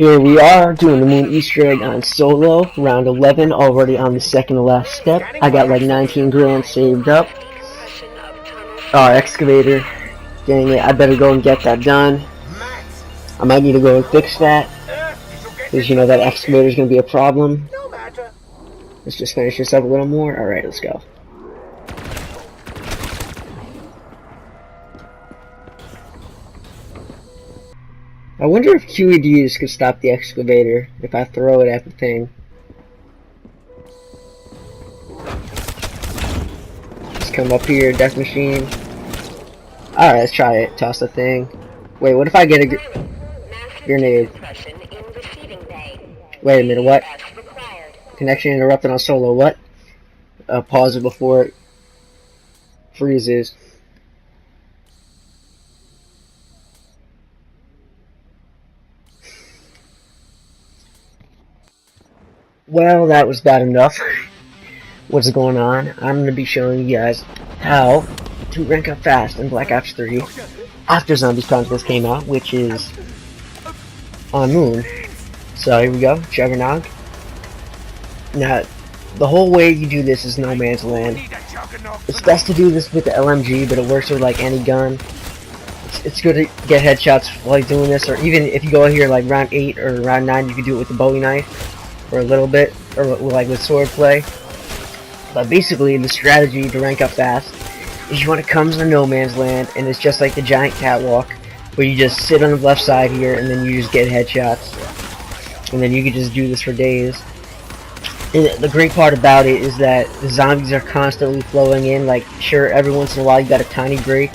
Here we are doing the moon Easter egg on solo, round 11, already on the second to last step. I got like 19 grand saved up. Excavator. Dang it, I better go and get that done. I might need to go and fix that, because you know that excavator is going to be a problem. Let's just finish this up a little more. Alright, let's go. I wonder if QEDs could stop the excavator if I throw it at the thing. Just come up here, death machine. Alright, let's try it. Toss the thing. Wait, what if I get a grenade? Wait a minute, what? Connection interrupted on solo, what? Pause it before it freezes. Well, that was bad enough. What's going on? I'm going to be showing you guys how to rank up fast in Black Ops 3 after Zombies Chronicles came out, which is on Moon. So here we go, Juggernog. Now, the whole way you do this is no man's land. It's best to do this with the LMG, but it works with like any gun. It's good to get headshots while you're doing this, or even if you go here like round 8 or round 9, you can do it with the Bowie knife. For a little bit, or like with swordplay. But basically, the strategy to rank up fast is you want to come to no man's land, and it's just like the giant catwalk, where you just sit on the left side here, and then you just get headshots, and then you can just do this for days. And the great part about it is that the zombies are constantly flowing in. Like, sure, every once in a while you got a tiny break,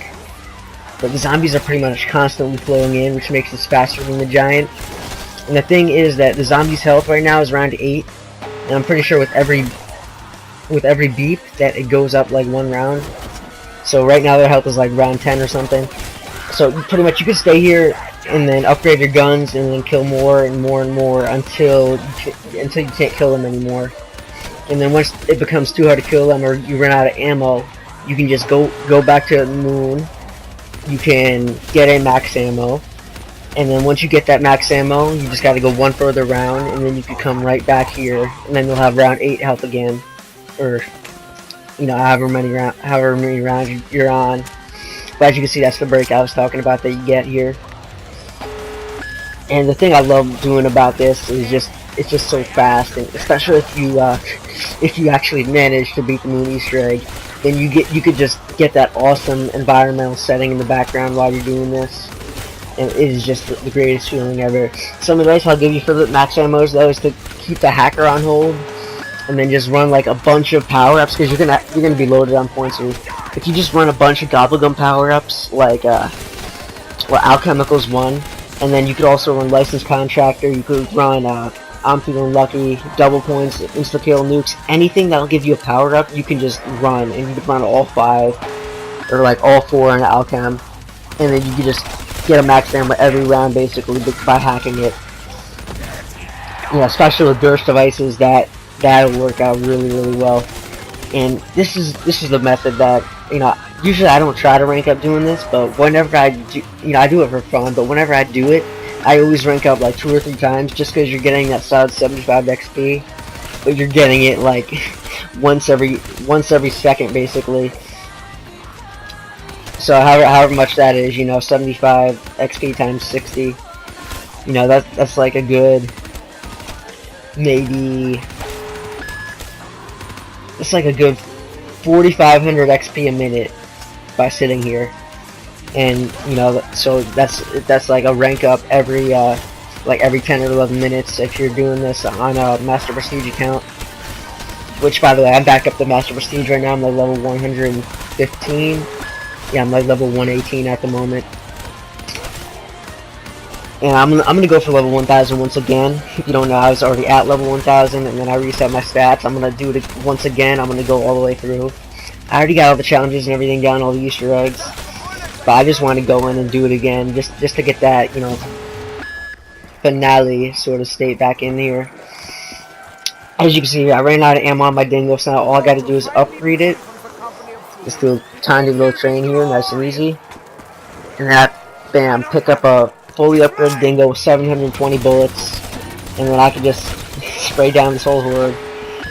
but the zombies are pretty much constantly flowing in, which makes this faster than the giant. And the thing is that the zombies' health right now is around 8, and I'm pretty sure with every beep that it goes up like 1 round. So right now their health is like round 10 or something. So pretty much you can stay here and then upgrade your guns and then kill more and more and more until you can't kill them anymore. And then once it becomes too hard to kill them or you run out of ammo, you can just go back to the moon. You can get a max ammo. And then once you get that max ammo, you just gotta go one further round, and then you can come right back here, and then you'll have round 8 health again, or you know, however many rounds you're on. But as you can see, that's the break I was talking about that you get here. And the thing I love doing about this is it's just so fast, and especially if you actually manage to beat the moon Easter egg, then you could just get that awesome environmental setting in the background while you're doing this. And it is just the greatest feeling ever. Some advice I'll give you for the max ammos though is to keep the hacker on hold, and then just run like a bunch of power-ups, because you're gonna be loaded on points. So if you just run a bunch of Gobblegum power-ups, like Alchemicals 1, and then you could also run Licensed Contractor. You could run I'm Feeling Lucky, double points, insta kill, nukes, anything that'll give you a power-up. You can just run, and you can run all 5 or like all 4 in Alchem, and then you can just get a max ammo every round basically by hacking it. You know, especially with burst devices, that'll work out really well. And this is the method that, you know, usually I don't try to rank up doing this, but whenever I do, you know, I do it for fun, but whenever I do it, I always rank up like 2 or 3 times, just because you're getting that solid 75 XP, but you're getting it like once every second basically. So however much that is, you know, 75 XP times 60, you know, that's like a good, maybe, it's like a good 4,500 XP a minute by sitting here. And, you know, so that's like a rank up every 10 or 11 minutes if you're doing this on a Master Prestige account. Which, by the way, I'm back up to Master Prestige right now. I'm like level 115. Yeah, I'm like level 118 at the moment. And I'm gonna go for level 1000 once again. If you don't know, I was already at level 1000, and then I reset my stats. I'm gonna do it once again. I'm gonna go all the way through. I already got all the challenges and everything down, all the Easter eggs. But I just want to go in and do it again, just to get that, you know, finale sort of state back in here. As you can see, I ran out of ammo on my dingo, so now all I gotta do is upgrade it. Just do a tiny little train here, nice and easy. And that, bam, pick up a fully upgraded dingo with 720 bullets, and then I could just spray down this whole horde,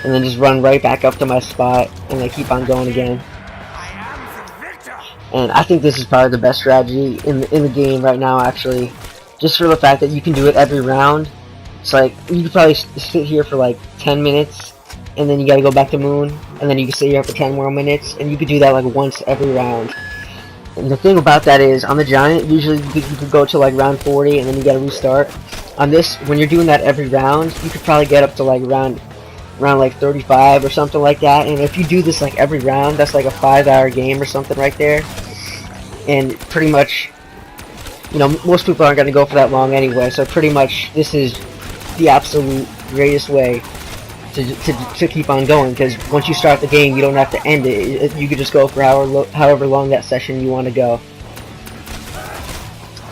and then just run right back up to my spot, and then keep on going again. And I think this is probably the best strategy in the game right now, actually, just for the fact that you can do it every round. It's like you could probably sit here for like 10 minutes, and then you gotta go back to moon, and then you can sit here for 10 more minutes, and you could do that like once every round. And the thing about that is, on the giant, usually you could go to like round 40, and then you gotta restart. On this, when you're doing that every round, you could probably get up to like round like 35 or something like that. And if you do this like every round, that's like a 5-hour game or something right there. And pretty much, you know, most people aren't gonna go for that long anyway. So pretty much, this is the absolute greatest way to keep on going, because once you start the game, you don't have to end it. You could just go for however long that session you want to go.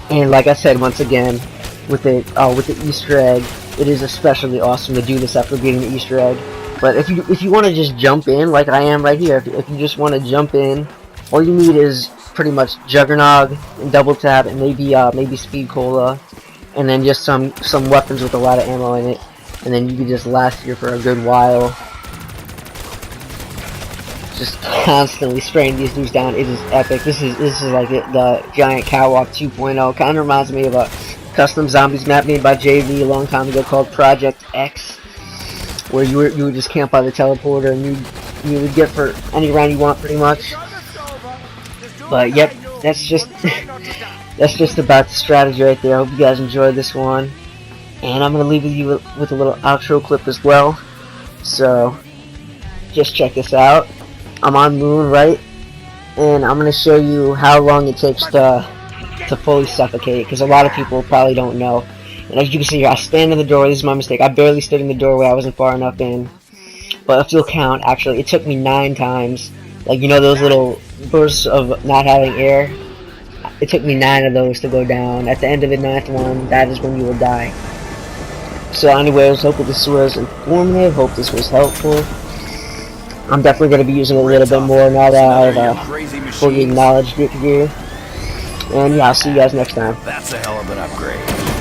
And like I said, once again, with the Easter egg, it is especially awesome to do this after getting the Easter egg. But if you want to just jump in, like I am right here, if you just want to jump in, all you need is pretty much Juggernog and Double Tap and maybe Speed Cola, and then just some weapons with a lot of ammo in it. And then you can just last here for a good while. Just constantly spraying these dudes down. It is epic. This is like the Giant Catwalk 2.0. Kind of reminds me of a custom zombies map made by JV a long time ago called Project X, where you would just camp by the teleporter and you would get for any round you want pretty much. But yep, that's just that's just about the strategy right there. I hope you guys enjoyed this one. And I'm going to leave you with a little outro clip as well. So, just check this out. I'm on Moon, right? And I'm going to show you how long it takes to fully suffocate, because a lot of people probably don't know. And as you can see here, I stand in the doorway. This is my mistake. I barely stood in the doorway. I wasn't far enough in. But if you'll count, actually, it took me 9 times. Like, you know those little bursts of not having air? It took me 9 of those to go down. At the end of the 9th one, that is when you will die. So anyways, hope this was informative, hope this was helpful. I'm definitely going to be using it a little bit more now that I've fully acknowledged it here. And yeah, I'll see you guys next time. That's a hell of an upgrade.